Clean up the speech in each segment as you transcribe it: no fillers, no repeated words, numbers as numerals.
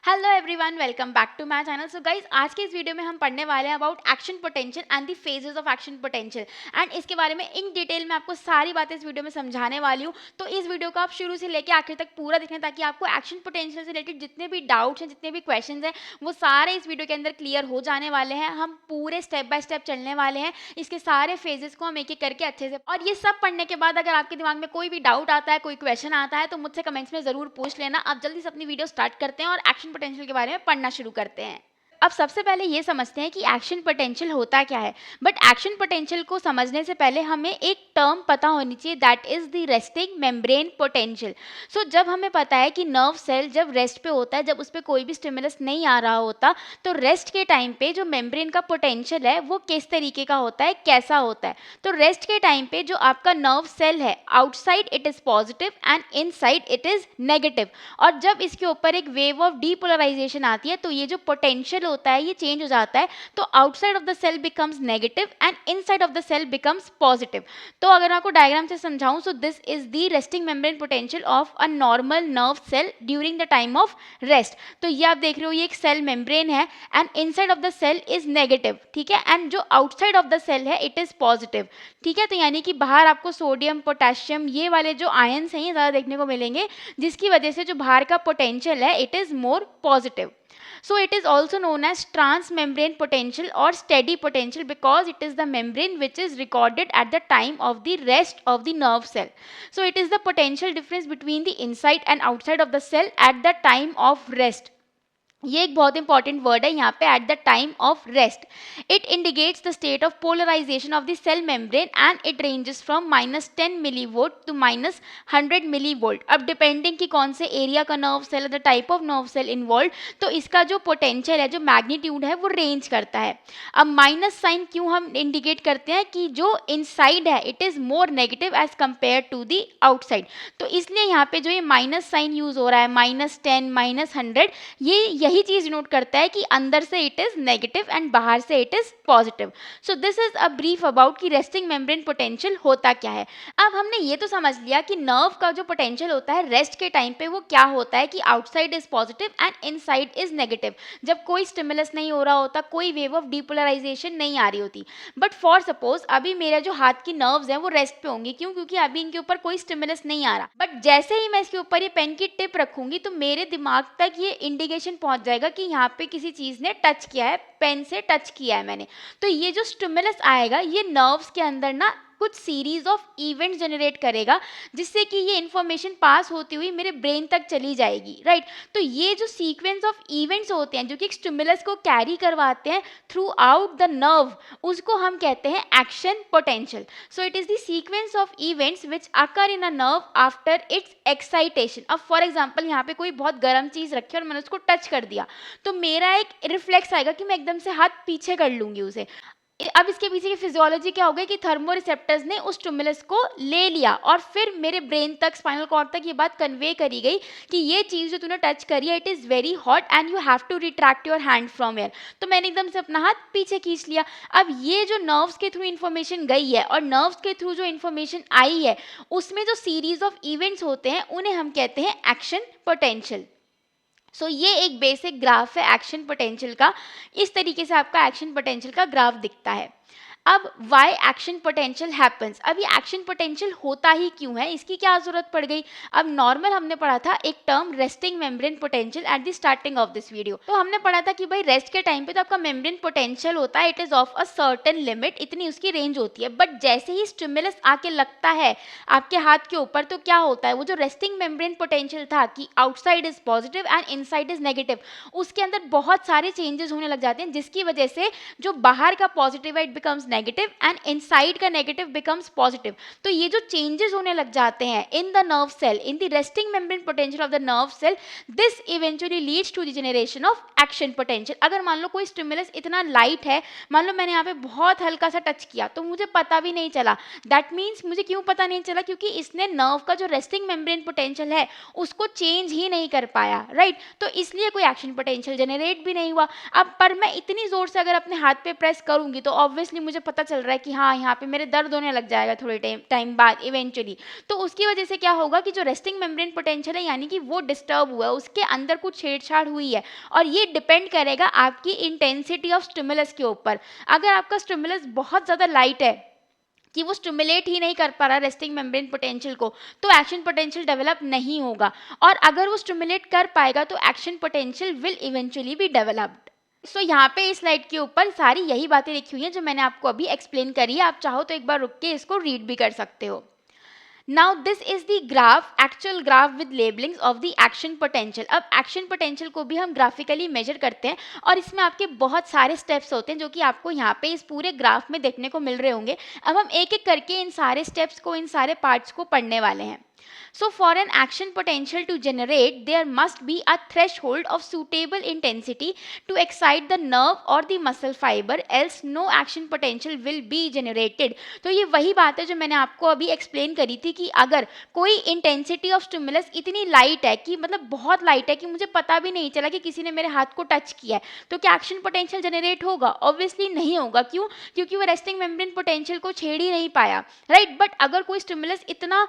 Hello everyone, welcome back to my channel. So guys, आज के इस वीडियो में हम पढ़ने वाले हैं about action potential and the phases of action potential and इसके बारे में इन डिटेल में आपको सारी बातें इस वीडियो में समझाने वाली हूँ। तो इस वीडियो को आप शुरू से लेकर आखिर तक पूरा देखें ताकि आपको एक्शन पोटेंशियल से रिलेटेड जितने भी डाउट्स हैं, जितने भी क्वेश्चंस हैं, वो सारे इस वीडियो के अंदर क्लियर हो जाने वाले हैं। हम पूरे स्टेप बाय स्टेप चलने वाले हैं, इसके सारे फेजेस को हम एक एक करके अच्छे से। और ये सब पढ़ने के बाद अगर आपके दिमाग में कोई भी डाउट आता है, कोई क्वेश्चन आता है, तो मुझसे कमेंट्स में जरूर पूछ लेना। आप जल्दी से अपनी वीडियो स्टार्ट करते हैं और एक्शन पोटेंशियल के बारे में पढ़ना शुरू करते हैं। अब सबसे पहले ये समझते हैं कि एक्शन पोटेंशियल होता क्या है। बट एक्शन पोटेंशियल को समझने से पहले हमें एक टर्म पता होनी चाहिए, that is the resting membrane potential. So जब हमें पता है कि नर्व सेल जब रेस्ट पे होता है, जब उस पर कोई भी स्टिमुलस नहीं आ रहा होता, तो रेस्ट के टाइम पे जो मेम्ब्रेन का पोटेंशियल है वो किस तरीके का होता है, कैसा होता है। तो रेस्ट के टाइम पे जो आपका नर्व सेल है, outside it is positive and inside it is negative. और जब इसके ऊपर एक वेव ऑफ डीपोलराइजेशन आती है, तो ये जो पोटेंशियल होता है ये चेंज हो जाता है। तो outside of the cell becomes negative and inside of the cell becomes positive. तो अगर आपको डायग्राम से समझाऊं, so this is the resting membrane potential of a normal nerve cell during the time of rest. तो ये आप देख रहे हो, ये एक सेल मेम्ब्रेन है and inside of the cell is negative, ठीक है, एंड जो आउटसाइड ऑफ द सेल है इट इज पॉजिटिव, ठीक है। तो यानी कि बाहर आपको सोडियम, पोटेशियम, ये वाले जो आयंस हैं ये ज़्यादा देखने को मिलेंगे, जिसकी वजह से जो बाहर का पोटेंशियल है it is more positive. So it is also known as transmembrane potential or steady potential because it is the membrane which is recorded at the time of the rest of the nerve cell. So it is the potential difference between the inside and outside of the cell at the time of rest. ये एक बहुत important word है यहाँ पे, at the time of rest. It indicates the state of polarisation of the cell membrane and it ranges from -10 millivolt to -100 millivolt. अब depending कि कौन से एरिया का नर्व सेल है, the type of nerve cell involve, तो इसका जो potential है, जो मैग्नीट्यूड है, वो रेंज करता है. अब माइनस साइन क्यों हम इंडिकेट करते हैं कि जो इनसाइड है it is more negative as compared to the outside. तो इसलिए यहाँ पे जो ये माइनस साइन यूज हो रहा है, -10 -100, ये यही चीज नोट करता है कि अंदर से इट इज नेगेटिव एंड बाहर से it is positive. So this is a brief about कि रेस्टिंग मेम्ब्रेन पोटेंशियल होता क्या है. अब हमने ये तो समझ लिया कि नर्व का जो पोटेंशियल होता है रेस्ट के टाइम पे वो क्या होता है, कि outside is positive and inside is negative, जब कोई स्टिमुलस नहीं हो रहा होता, कोई वेव ऑफ डीपोलराइजेशन नहीं आ रही होती. बट फॉर सपोज अभी मेरे जो हाथ की नर्व्स हैं वो रेस्ट पे होंगी, क्यों? क्योंकि अभी इनके ऊपर कोई स्टिमुलस नहीं आ रहा. बट जैसे ही मैं इसके ऊपर ये पेन की टिप रखूंगी तो मेरे दिमाग तक ये इंडिकेशन पहुंच जाएगा कि यहाँ पे किसी चीज ने टच किया है, पेन से टच किया है मैंने. तो ये जो स्टिमुलस आएगा ये नर्व्स के अंदर ना कुछ सीरीज ऑफ इवेंट्स जनरेट करेगा, जिससे कि ये इन्फॉर्मेशन पास होती हुई मेरे ब्रेन तक चली जाएगी, राइट. तो ये जो सीक्वेंस ऑफ इवेंट्स होते हैं जो कि एक स्टिमुलस को कैरी करवाते हैं थ्रू आउट द नर्व, उसको हम कहते हैं action potential. So it is the sequence of events which occur in a nerve after it's excitation. अब फॉर एग्जाम्पल यहाँ पे कोई बहुत गर्म चीज रखी और मैंने उसको टच कर दिया, तो मेरा एक रिफ्लेक्स आएगा कि मैं एकदम से हाथ पीछे कर लूंगी उसे. अब इसके पीछे की फिजियोलॉजी क्या हो गई कि थर्मोरिसेप्टर्स ने उस स्टिमुलस को ले लिया और फिर मेरे ब्रेन तक, स्पाइनल कॉर्ड तक ये बात कन्वे करी गई कि ये चीज़ जो तूने टच करी है it is very hot and you have to retract your hand from air. तो मैंने एकदम से अपना हाथ पीछे खींच लिया. अब ये जो नर्व्स के थ्रू इन्फॉर्मेशन गई है और नर्व्स के थ्रू जो इन्फॉर्मेशन आई है उसमें जो सीरीज ऑफ इवेंट्स होते हैं उन्हें हम कहते हैं एक्शन पोटेंशियल. सो ये एक बेसिक ग्राफ है एक्शन पोटेंशियल का. इस तरीके से आपका एक्शन पोटेंशियल का ग्राफ दिखता है. अब वाई एक्शन पोटेंशियल हैपन्स. अब ये एक्शन पोटेंशियल होता ही क्यों है, इसकी क्या जरूरत पड़ गई. अब नॉर्मल हमने पढ़ा था एक term resting membrane potential at the starting of this video. तो हमने पढ़ा था कि भाई रेस्ट के टाइम पे तो आपका मेम्ब्रेन पोटेंशियल होता है, it is of a certain limit, इतनी उसकी रेंज होती है. बट जैसे ही स्टिमुलस आके लगता है आपके हाथ के ऊपर, तो क्या होता है, वो जो रेस्टिंग मेम्ब्रेन पोटेंशियल था कि outside is positive and inside is negative, उसके अंदर बहुत सारे चेंजेस होने लग जाते हैं, जिसकी वजह से जो बाहर का पॉजिटिव है it becomes negative and inside का नेगेटिव बिकम्स पॉजिटिव. तो ये जो चेंजेस होने लग जाते हैं in the nerve cell, in the resting membrane potential of the nerve cell, this eventually leads to the generation of action potential. अगर मान लो कोई स्टिमुलस इतना लाइट है, मान लो मैंने यहाँ पे बहुत हल्का सा टच किया तो मुझे पता भी नहीं चला, दैट मीन्स मुझे क्यों पता नहीं चला, क्योंकि इसने नर्व का जो रेस्टिंग मेम्ब्रेन पोटेंशियल है उसको चेंज ही नहीं कर पाया, राइट. तो इसलिए कोई एक्शन पोटेंशियल जनरेट भी नहीं हुआ. अब पर मैं इतनी जोर से अगर अपने हाथ पे प्रेस करूंगी तो ऑब्वियसली मुझे पता चल रहा है कि हाँ यहाँ पे मेरे दर्द होने लग जाएगा थोड़े टाइम बाद इवेंचुअली, तो उसकी वजह से क्या होगा कि जो रेस्टिंग मेम्ब्रेन पोटेंशियल है यानी कि वो डिस्टर्ब हुआ है, उसके अंदर कुछ छेड़छाड़ हुई है, और ये डिपेंड करेगा आपकी इंटेंसिटी ऑफ स्टिमुलस के ऊपर। अगर आपका स्टिमुलस बहुत ज़्यादा लाइट है कि वो स्टिमुलेट ही नहीं कर पा रहा रेस्टिंग मेम्ब्रेन पोटेंशियल को, तो एक्शन पोटेंशियल डेवलप नहीं होगा, और अगर वो स्टिमुलेट कर पाएगा तो action potential will eventually be developed. So यहाँ पे इस स्लाइड के ऊपर सारी यही बातें लिखी हुई हैं जो मैंने आपको अभी एक्सप्लेन करी है। आप चाहो तो एक बार रुक के इसको रीड भी कर सकते हो। Now this is the graph, actual graph with labelings of the action potential। अब action potential को भी हम ग्राफिकली मेजर करते हैं, और इसमें आपके बहुत सारे स्टेप्स होते हैं जो कि आपको यहाँ पे इस पूरे ग्राफ में देखने को मिल रहे होंगे। अब हम एक एक करके इन सारे स्टेप्स को, इन सारे पार्ट्स को पढ़ने वाले हैं। So for an action potential to generate, there must be a threshold of suitable intensity to excite the nerve or the muscle fiber, else no action potential will be generated। तो ये वही बात है जो मैंने आपको अभी एक्सप्लेन करी थी कि अगर कोई इंटेंसिटी ऑफ स्टिमुलस इतनी लाइट है कि मतलब बहुत लाइट है कि मुझे पता भी नहीं चला कि किसी ने मेरे हाथ को टच किया है, तो क्या एक्शन पोटेंशियल जनरेट होगा? ऑब्वियसली नहीं होगा। क्यों? क्योंकि वो रेस्टिंग मेम्ब्रेन पोटेंशियल को छेड़ ही नहीं पाया, राइट। बट अगर कोई स्टिमुलस इतना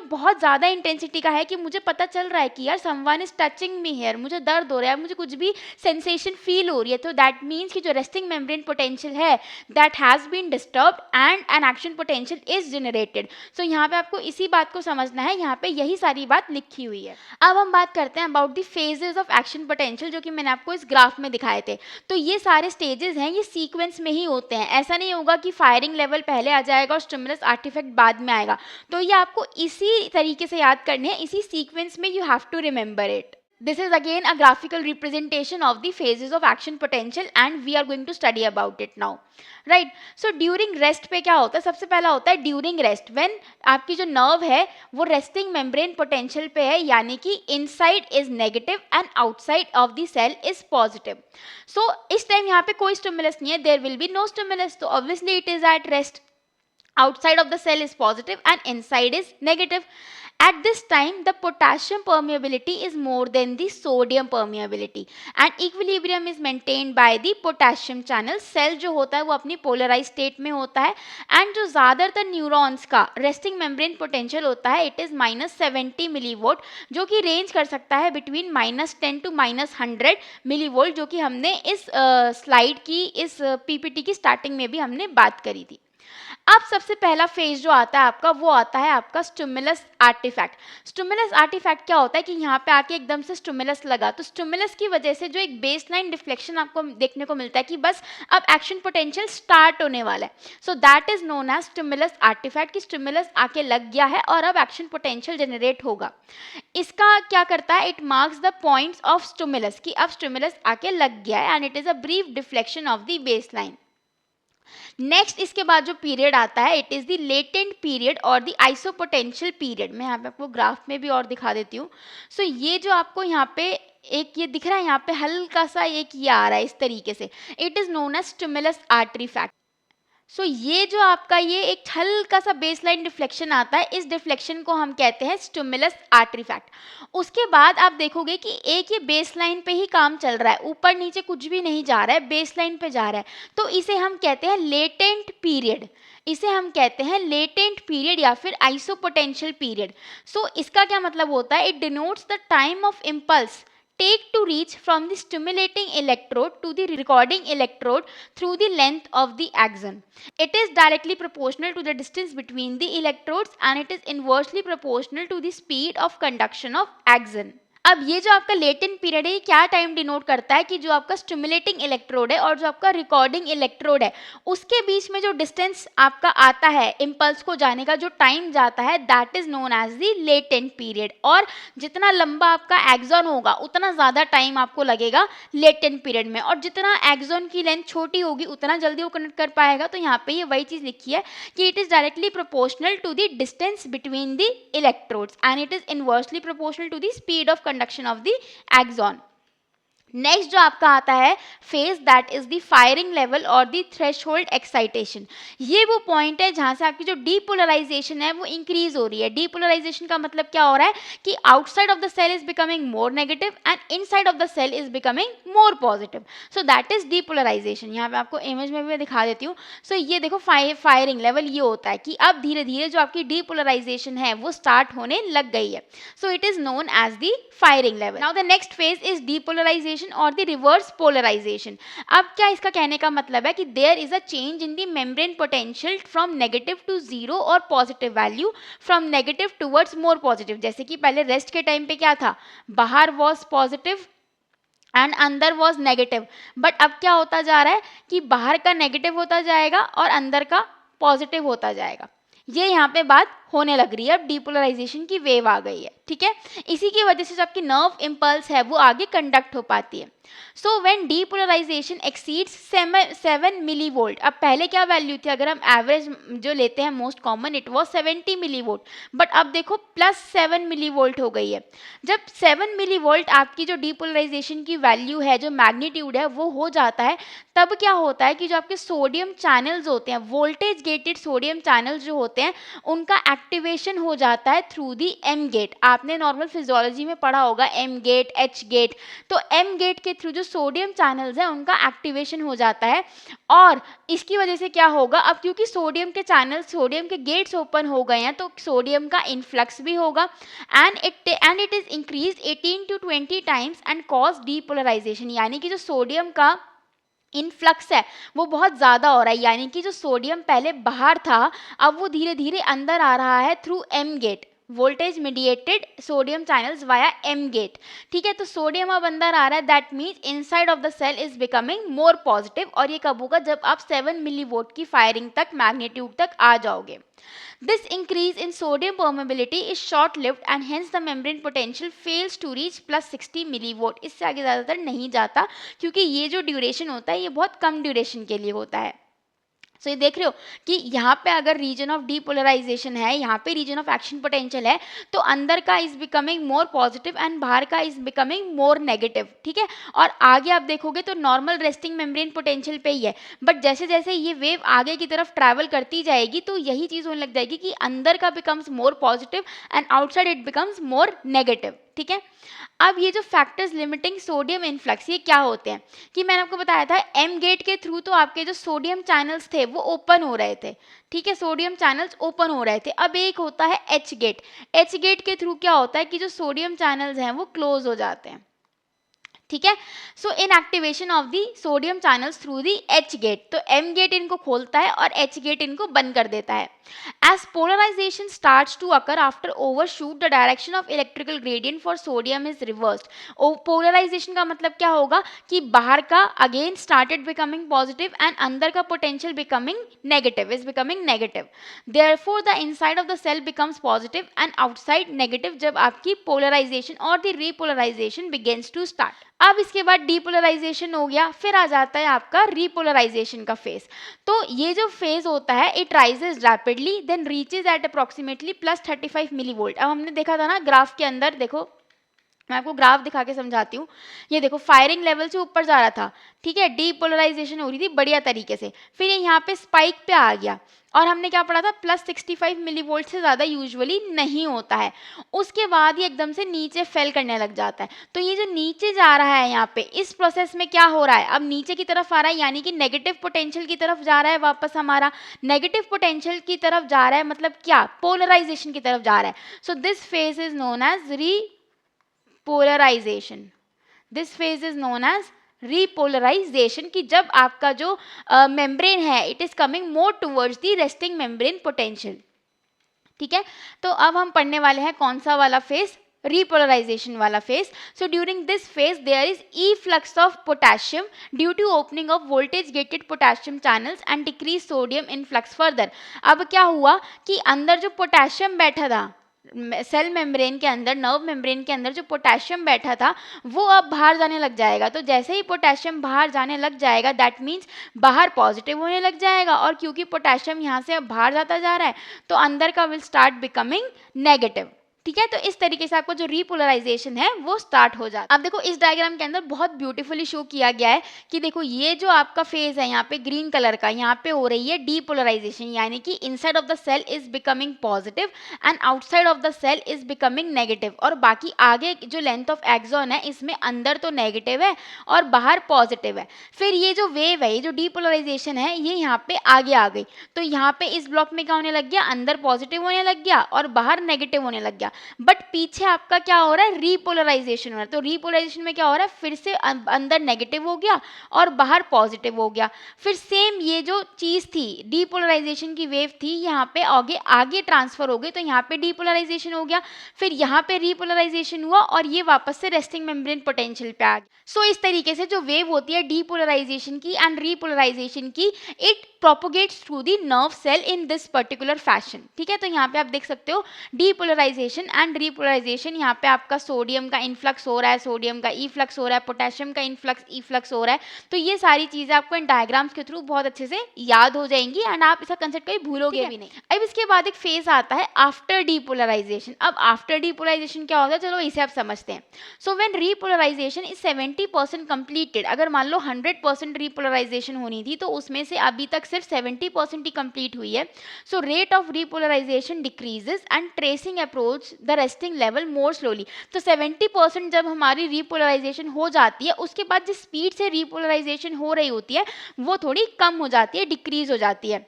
बहुत ज़्यादा इंटेंसिटी का है कि मुझे पता चल रहा है कि यार someone is touching me here, मुझे दर्द हो रहा है, मुझे कुछ भी सेंसेशन फील हो रही है, तो दैट मीन्स कि जो रेस्टिंग मेम्ब्रेन पोटेंशियल है that has been disturbed and an action potential is generated. So यहाँ पे आपको इसी बात को समझना है, यहाँ पे यही सारी बात लिखी हुई है। अब हम बात करते हैं about the phases of action potential जो कि मैंने आपको इस ग्राफ में दिखाए थे। तो ये सारे स्टेजेस हैं, ये सीक्वेंस में ही होते हैं। ऐसा नहीं होगा कि फायरिंग लेवल पहले आ जाएगा और स्टिमुलस आर्टिफैक्ट बाद में आएगा। तो ये आपको इसी तरीके से याद करने हैं, इसी सीक्वेंस में you have to remember it. This is again a graphical representation of the phases of action potential and we are going to study about it now, right? So during rest पे क्या होता है? सबसे पहला होता है during rest, when आपकी जो nerve है वो resting membrane potential पे है, यानी कि inside is negative and outside of the cell is positive। So इस टाइम यहाँ पे कोई stimulus नहीं है, there will be no stimulus, तो obviously it is at rest। Outside of the cell is positive and inside is negative। At this time the potassium permeability is more than the sodium permeability and equilibrium is maintained by the potassium channel। Cell जो होता है वो अपनी polarise state में होता है, and जो ज़्यादातर न्यूरॉन्स का रेस्टिंग मेम्ब्रेन पोटेंशियल होता है इट इज़ -70 मिलीवोल्ट, जो कि रेंज कर सकता है बिटवीन -10 to -100 मिलीवोल्ट, जो कि हमने इस स्लाइड की, इस पीपीटी की स्टार्टिंग में भी हमने बात करी थी। अब सबसे पहला फेज जो आता है आपका, वो आता है आपका स्टिमुलस आर्टिफैक्ट। स्टिमुलस आर्टिफैक्ट क्या होता है कि यहाँ पे आके एकदम से स्टिमुलस लगा, तो स्टिमुलस की वजह से जो एक बेसलाइन डिफ्लेक्शन आपको देखने को मिलता है कि बस अब एक्शन पोटेंशियल स्टार्ट होने वाला है। So that is known as stimulus artifact, कि स्टिमुलस आके लग गया है और अब एक्शन पोटेंशियल जनरेट होगा। इसका क्या करता है? It marks the points of stimulus, कि अब स्टिमुलस आके लग गया है, and it is a brief deflection of the baseline. Next इसके बाद जो पीरियड आता है it is the latent period और द आइसोपोटेंशियल पीरियड। मैं यहाँ पे आपको ग्राफ में भी और दिखा देती हूँ। सो ये जो आपको यहाँ पे एक ये दिख रहा है, यहाँ पे हल्का सा एक ये आ रहा है इस तरीके से, it is known as stimulus artifact. So ये जो आपका ये एक हल्का सा बेसलाइन डिफ्लेक्शन आता है, इस डिफ्लेक्शन को हम कहते हैं स्टिमुलस आर्टिफैक्ट। उसके बाद आप देखोगे कि एक ये बेसलाइन पे ही काम चल रहा है, ऊपर नीचे कुछ भी नहीं जा रहा है, बेसलाइन पे जा रहा है, तो इसे हम कहते हैं लेटेंट पीरियड। इसे हम कहते हैं लेटेंट पीरियड या फिर आइसोपोटेंशियल पीरियड। सो इसका क्या मतलब होता है? It denotes the time of impulse take to reach from the stimulating electrode to the recording electrode through the length of the axon. It is directly proportional to the distance between the electrodes and it is inversely proportional to the speed of conduction of axon। अब ये जो आपका latent period है ये क्या time denote करता है कि जो आपका स्टिमुलेटिंग इलेक्ट्रोड है और जो आपका रिकॉर्डिंग इलेक्ट्रोड है उसके बीच में जो डिस्टेंस आपका आता है इम्पल्स को जाने का, जो टाइम जाता है, that is known as the latent period. और जितना लंबा आपका एक्सॉन होगा उतना ज़्यादा टाइम आपको लगेगा लेटेंट पीरियड में, और जितना एक्सॉन की लेंथ छोटी होगी उतना जल्दी वो कनेक्ट कर पाएगा। तो यहाँ पे ये वही चीज़ लिखी है कि it is directly proportional to the distance between the electrodes and it is inversely proportional to the speed of conduction of the axon। Next जो आपका आता है phase, that is the firing level और द थ्रेशोल्ड एक्साइटेशन। ये वो point है जहां से आपकी जो डीपोलराइजेशन है वो इंक्रीज हो रही है। डीपोलराइजेशन का मतलब क्या हो रहा है कि outside of the cell is becoming more negative and inside of the cell is becoming more positive. So that is depolarization. यहाँ पे आपको इमेज में भी मैं दिखा देती हूँ। सो ये देखो फायरिंग लेवल ये होता है कि अब धीरे धीरे जो आपकी डीपोलराइजेशन है वो स्टार्ट होने लग गई है। So it is known as the firing level. Now the next phase is depolarization और द रिवर्स पोलराइजेशन। अब क्या इसका कहने का मतलब है कि there is a change in the membrane potential from negative to zero और positive value from negative towards more positive. जैसे कि पहले रेस्ट के टाइम पे क्या था, बाहर वॉज पॉजिटिव एंड अंदर वॉज नेगेटिव, बट अब क्या होता जा रहा है कि बाहर का नेगेटिव होता जाएगा और अंदर का पॉजिटिव होता जाएगा। ये यहाँ पे बात होने लग रही है, अब डीपोलराइजेशन की वेव आ गई है, ठीक है। इसी की वजह से जो आपकी नर्व इम्पल्स है वो आगे कंडक्ट हो पाती है। So when depolarization exceeds 7 millivolt, अब पहले क्या वैल्यू थी, अगर हम एवरेज जो लेते हैं most common it was 70 millivolt, but अब देखो +7 मिली वोल्ट हो गई है। जब 7 मिली वोल्ट आपकी जो डीपोलराइजेशन की वैल्यू है, जो मैग्नीट्यूड है वो हो जाता है, तब क्या होता है कि जो आपके सोडियम चैनल्स होते हैं, वोल्टेज गेटेड सोडियम चैनल्स जो होते हैं, उनका एक्टिवेशन हो जाता है थ्रू दी एम गेट। आपने नॉर्मल फिजियोलॉजी में पढ़ा होगा एम गेट, एच गेट। तो एम गेट के थ्रू जो सोडियम चैनल्स हैं उनका एक्टिवेशन हो जाता है, और इसकी वजह से क्या होगा, अब क्योंकि सोडियम के चैनल, सोडियम के गेट्स ओपन हो गए हैं, तो सोडियम का इन्फ्लक्स भी होगा and it is increase 18 to 20 times and cause depolarization. यानी कि जो सोडियम का इनफ्लक्स है वो बहुत ज़्यादा हो रहा है, यानी कि जो सोडियम पहले बाहर था अब वो धीरे धीरे अंदर आ रहा है through M gate, voltage mediated sodium channels via M gate, ठीक है। तो सोडियम अब अंदर आ रहा है, that means inside of the cell is becoming more positive, और ये कब होगा, जब आप 7 मिली वोल्ट की फायरिंग तक, मैग्नीट्यूड तक आ जाओगे। This increase in sodium permeability is short-lived and hence the membrane potential fails to reach +60 millivolt। इससे आगे ज़्यादातर नहीं जाता क्योंकि ये जो ड्यूरेशन होता है ये बहुत कम ड्यूरेशन के लिए होता है। सो ये देख रहे हो कि यहाँ पे अगर रीजन ऑफ डीपोलराइजेशन है, यहाँ पे रीजन ऑफ एक्शन पोटेंशियल है, तो अंदर का is becoming more positive and बाहर का इज बिकमिंग मोर नेगेटिव, ठीक है। और आगे आप देखोगे तो नॉर्मल रेस्टिंग मेम्ब्रेन पोटेंशियल पे ही है, बट जैसे जैसे ये वेव आगे की तरफ ट्रैवल करती जाएगी तो यही चीज़ होने लग जाएगी कि अंदर का becomes more positive and outside it becomes more negative, ठीक है। अब ये जो फैक्टर्स लिमिटिंग सोडियम इन्फ्लक्स ये क्या होते हैं, कि मैंने आपको बताया था एम गेट के थ्रू तो आपके जो सोडियम चैनल्स थे वो ओपन हो रहे थे, ठीक है, सोडियम चैनल्स ओपन हो रहे थे। अब एक होता है एच गेट, एच गेट के थ्रू क्या होता है कि जो सोडियम चैनल्स हैं वो क्लोज हो जाते हैं, ठीक है। So in activation of the sodium channels through the H gate, तो एम गेट इनको खोलता है और एच गेट इनको बंद कर देता है। As polarization starts to occur after overshoot the direction of electrical gradient for sodium is reversed. Polarization का मतलब क्या होगा कि बाहर का again started becoming positive and अंदर का potential becoming negative, is becoming negative. Therefore the inside of the cell becomes positive and outside negative जब आपकी पोलराइजेशन और the repolarization begins to start. अब इसके बाद डीपोलराइजेशन हो गया, फिर आ जाता है आपका रीपोलराइजेशन का फेज। तो ये जो फेज होता है it rises rapidly then reaches at approximately +35 millivolt. अब हमने देखा था ना ग्राफ के अंदर, देखो मैं आपको ग्राफ दिखा के समझाती हूँ। ये देखो फायरिंग लेवल से ऊपर जा रहा था, ठीक है, डीपोलराइजेशन हो रही थी बढ़िया तरीके से, फिर ये यहाँ पे स्पाइक पे आ गया और हमने क्या पढ़ा था, +65 मिली वोल्ट से ज़्यादा यूजुअली नहीं होता है। उसके बाद ये एकदम से नीचे फेल करने लग जाता है। तो ये जो नीचे जा रहा है यहाँ पे इस प्रोसेस में क्या हो रहा है, अब नीचे की तरफ आ रहा है, यानी कि नेगेटिव पोटेंशियल की तरफ जा रहा है वापस, हमारा नेगेटिव पोटेंशियल की तरफ जा रहा है, मतलब क्या, पोलराइजेशन की तरफ जा रहा है। So this phase is known as repolarization. This phase is known as repolarization, कि जब आपका जो मेम्ब्रेन है it is coming more towards the resting membrane potential, ठीक है। तो अब हम पढ़ने वाले हैं कौन सा वाला फेज, repolarization वाला phase. So during this phase there is efflux of potassium due to opening of voltage gated potassium channels and decrease sodium influx further. अब क्या हुआ कि अंदर जो पोटेशियम बैठा था सेल मेम्ब्रेन के अंदर, नर्व मेम्ब्रेन के अंदर जो पोटेशियम बैठा था वो अब बाहर जाने लग जाएगा। तो जैसे ही पोटेशियम बाहर जाने लग जाएगा दैट मीन्स बाहर पॉजिटिव होने लग जाएगा, और क्योंकि पोटेशियम यहाँ से अब बाहर जाता जा रहा है तो अंदर का विल स्टार्ट बिकमिंग नेगेटिव, ठीक है, तो इस तरीके से आपका जो रीपोलराइजेशन है वो स्टार्ट हो जाता है। अब देखो इस डायग्राम के अंदर बहुत ब्यूटीफुली शो किया गया है कि देखो ये जो आपका फेज है यहाँ पे ग्रीन कलर का, यहाँ पे हो रही है डीपोलराइजेशन, यानी कि inside of the cell is becoming positive and outside of the cell is becoming negative, और बाकी आगे जो लेंथ ऑफ एक्सॉन है इसमें अंदर तो नेगेटिव है और बाहर पॉजिटिव है। फिर ये जो वेव है, ये जो डीपोलराइजेशन है, ये यहाँ पे आगे आ गई, तो यहाँ पे इस ब्लॉक में क्या होने लग गया, अंदर पॉजिटिव होने लग गया और बाहर नेगेटिव होने लग गया। बट पीछे आपका क्या हो रहा है, रीपोलराइजेशन हो रहा है। तो रीपोलराइजेशन में क्या हो रहा है, फिर से अंदर नेगेटिव हो गया और बाहर पॉजिटिव हो गया। फिर सेम ये जो चीज थी, डीपोलराइजेशन की वेव थी, यहाँ पे आगे आगे ट्रांसफर हो गई, तो यहाँ पे डीपोलराइजेशन हो गया, फिर यहाँ पे रीपोलराइजेशन हुआ और ये वापस से रेस्टिंग मेम्ब्रेन पोटेंशियल पे आ गया। सो इस तरीके से जो वेव होती है डीपोलराइजेशन की एंड रीपोलराइजेशन की, it propagates through the nerve cell in this particular fashion. ठीक है, तो यहाँ पे आप देख सकते हो डीपोलराइजेशन एंड रीपोलराइजेशन, यहाँ पे आपका सोडियम का इनफ्लक्स हो रहा है, सोडियम का ईफ्लक्स हो रहा है, पोटेशियम का इनफ्लक्स ईफ्लक्स हो रहा है। तो ये सारी चीजें आपको इन डायग्राम्स के थ्रू बहुत अच्छे से याद हो जाएंगी एंड आप इसका कंसेप्ट कभी भूलोगे भी नहीं। अब इसके बाद एक फेज आता है आफ्टर डीपोलराइजेशन। अब आफ्टर डीपोलराइजेशन क्या होता है, चलो इसे आप समझते हैं। So when repolarisation is 70% completed, अगर मान लो 100% रीपोलराइजेशन होनी थी तो उसमें से अभी तक सिर्फ 70% ही कंप्लीट हुई है। So rate of repolarisation decreases and tracing approach the resting level more slowly. तो 70% जब हमारी रीपोलराइजेशन हो जाती है, उसके बाद जिस स्पीड से रीपोलराइजेशन हो रही होती है वो थोड़ी कम हो जाती है, डिक्रीज हो जाती है।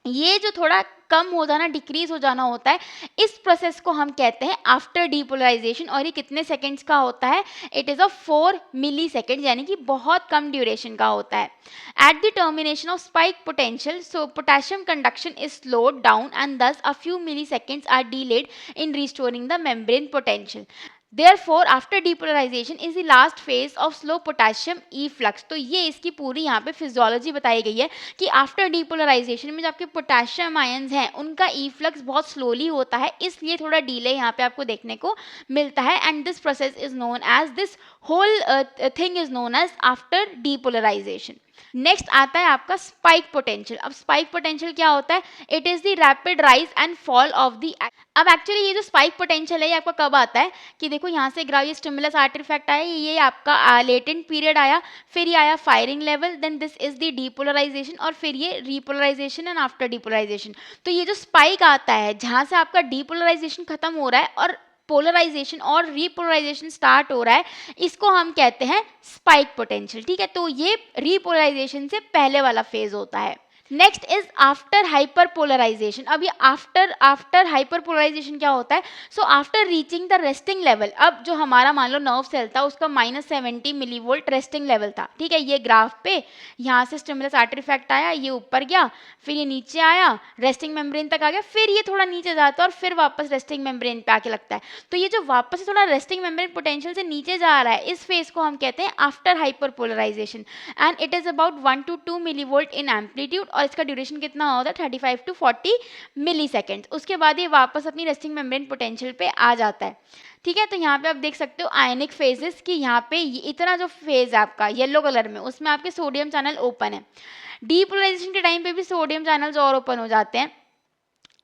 ये जो थोड़ा कम हो जाना, डिक्रीज हो जाना होता है, इस प्रोसेस को हम कहते हैं आफ्टर डीपोलराइजेशन। और ये कितने सेकंड्स का होता है, it is a 4 millisecond, यानी कि बहुत कम ड्यूरेशन का होता है। At the termination of spike potential, so potassium conduction is slowed down and thus a few milliseconds are delayed in restoring the membrane potential. Therefore, after depolarization is the last phase of slow potassium efflux। तो ये इसकी पूरी यहाँ पे physiology बताई गई है कि आफ्टर डीपोलराइजेशन में जो आपके पोटेशियम आयंस हैं उनका इफ्लक्स बहुत स्लोली होता है, इसलिए थोड़ा डीले यहाँ पे आपको देखने को मिलता है। And this process is known as, this whole thing is known as after depolarization. Next आता है आपका स्पाइक पोटेंशियल। अब स्पाइक पोटेंशियल क्या होता है, it is the rapid rise and fall of the. अब एक्चुअली ये जो स्पाइक पोटेंशियल है ये आपका कब आता है कि देखो यहाँ से ग्राफ, ये स्टिमुलस आर्टिफैक्ट आया, ये आपका लेटेंट पीरियड आया, फिर ये आया firing level, then this is the depolarization और फिर ये रीपोलराइजेशन एंड आफ्टर डीपोलराइजेशन। तो ये जो स्पाइक आता है जहाँ से आपका डीपोलराइजेशन खत्म हो रहा है और पोलराइजेशन और रीपोलराइजेशन स्टार्ट हो रहा है, इसको हम कहते हैं स्पाइक पोटेंशियल। ठीक है, तो ये रीपोलराइजेशन से पहले वाला फेज होता है। Next is after hyperpolarization. अब ये आफ्टर हाइपर पोलराइजेशन क्या होता है, so after reaching the resting level. अब जो हमारा मान लो नर्व सेल था उसका -70 मिलीवोल्ट रेस्टिंग लेवल था। ठीक है, ये ग्राफ पे यहाँ से स्टिमुलस आर्टिफैक्ट आया, ये ऊपर गया, फिर ये नीचे आया, रेस्टिंग मेम्ब्रेन तक आ गया, फिर ये थोड़ा नीचे जाता है और फिर वापस रेस्टिंग मेम्ब्रेन पे आके लगता है। तो ये जो वापस से थोड़ा रेस्टिंग मेम्ब्रेन पोटेंशियल से नीचे जा रहा है, इस फेज को हम कहते हैं after hyperpolarization and it is about 1 to 2 millivolt in amplitude और इसका ड्यूरेशन कितना होता है 35 to 40 मिली सेकेंड। उसके बाद ये वापस अपनी रेस्टिंग मेम्ब्रेन पोटेंशियल पे आ जाता है। ठीक है, तो यहाँ पे आप देख सकते हो आयनिक फेजेस कि यहाँ पे इतना जो फेज है आपका येलो कलर में, उसमें आपके सोडियम चैनल ओपन है। डीपोलराइजेशन के टाइम पे भी सोडियम चैनल्स और ओपन हो जाते हैं।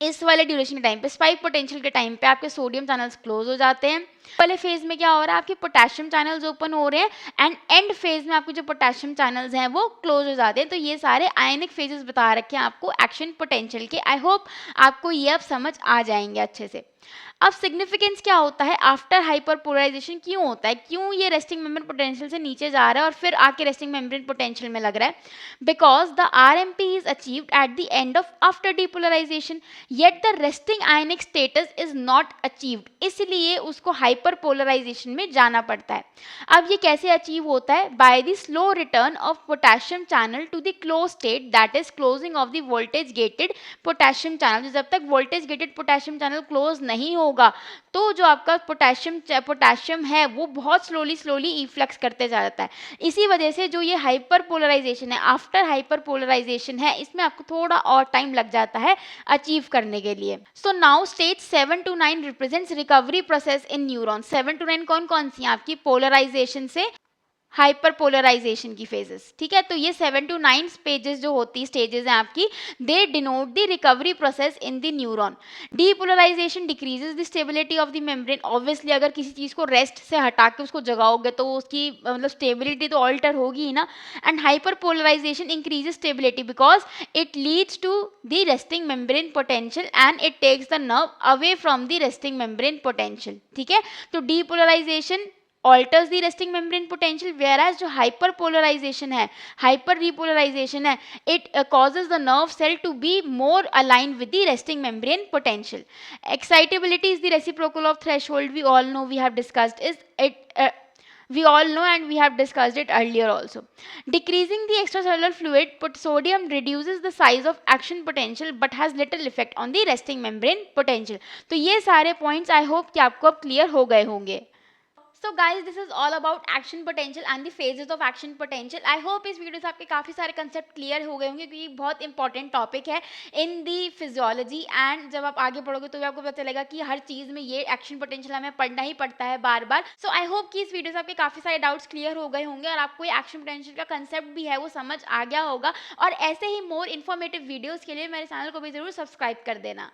इस वाले ड्यूरेशन के टाइम पे, स्पाइक पोटेंशियल के टाइम पे आपके सोडियम चैनल्स क्लोज हो जाते हैं। पहले फेज में क्या हो रहा है, आपके पोटेशियम चैनल्स ओपन हो रहे हैं एंड एंड फेज में आपके जो पोटेशियम चैनल्स हैं वो क्लोज हो जाते हैं। तो ये सारे आयनिक फेजेस बता रखे हैं आपको एक्शन पोटेंशियल के। आई होप आपको ये अब समझ आ जाएंगे अच्छे से। अब सिग्निफिकेंस क्या होता है, आफ्टर हाइपर पोलराइजेशन क्यों होता है, क्यों ये रेस्टिंग मेम्ब्रेन पोटेंशियल से नीचे जा रहा है और फिर आके रेस्टिंग मेम्ब्रेन पोटेंशियल में लग रहा है, because the RMP is achieved at the end of after depolarization yet the resting ionic status is not achieved, इसलिए उसको हाइपर पोलराइजेशन में जाना पड़ता है। अब ये कैसे अचीव होता है, by the slow return of potassium channel to the close state, that is closing of the voltage gated potassium channel. जब तक voltage gated potassium channel close नहीं होगा तो जो आपका पोटेशियम है वो बहुत स्लोली इफ्लक्स करते जाता है। इसी वजह से जो ये हाइपर पोलराइजेशन है, आफ्टर हाइपर पोलराइजेशन है, इसमें आपको थोड़ा और टाइम लग जाता है अचीव करने के लिए। So now stage 7 to 9 represents recovery process in neuron. 7 to 9 कौन कौन सी आपकी पोलराइजेशन से हाइपरपोलराइजेशन की फेजेस, ठीक है। तो ये 7 to 9 पेजेस जो होती स्टेजेस हैं आपकी, they denote the recovery process in the neuron. Depolarization decreases the stability of the membrane. Obviously अगर किसी चीज़ को रेस्ट से हटा के उसको जगाओगे तो उसकी मतलब स्टेबिलिटी तो ऑल्टर होगी ही ना। And hyperpolarization increases stability because it leads to the resting membrane potential and it takes the nerve away from the resting membrane potential, ठीक है। तो depolarization alters the resting membrane potential, whereas जो hyperpolarization है, hyper repolarization है, it causes the nerve cell to be more aligned with the resting membrane potential. Excitability is the reciprocal of threshold. We all know, we have discussed is it we all know and we have discussed it earlier also. Decreasing the extracellular fluid, but sodium reduces the size of action potential but has little effect on the resting membrane potential. तो ये सारे points I hope कि आपको अब clear हो गए होंगे. So guys this is all about action potential and the phases of action potential. I hope इस वीडियो से आपके काफ़ी सारे कंसेप्ट क्लियर हो गए होंगे क्योंकि बहुत इंपॉर्टेंट टॉपिक है इन दी फिजियोलॉजी। एंड जब आप आगे पढ़ोगे तो भी आपको पता चलेगा कि हर चीज़ में ये एक्शन पोटेंशियल हमें पढ़ना ही पड़ता है बार बार। सो आई होप कि इस वीडियो से आपके काफ़ी सारे डाउट्स क्लियर हो गए होंगे और आपको ये एक्शन पोटेंशियल का कंसेप्ट भी है वो समझ आ गया होगा। और ऐसे ही मोर इन्फॉर्मेटिव वीडियोज़ के लिए मेरे चैनल को भी ज़रूर सब्सक्राइब कर देना।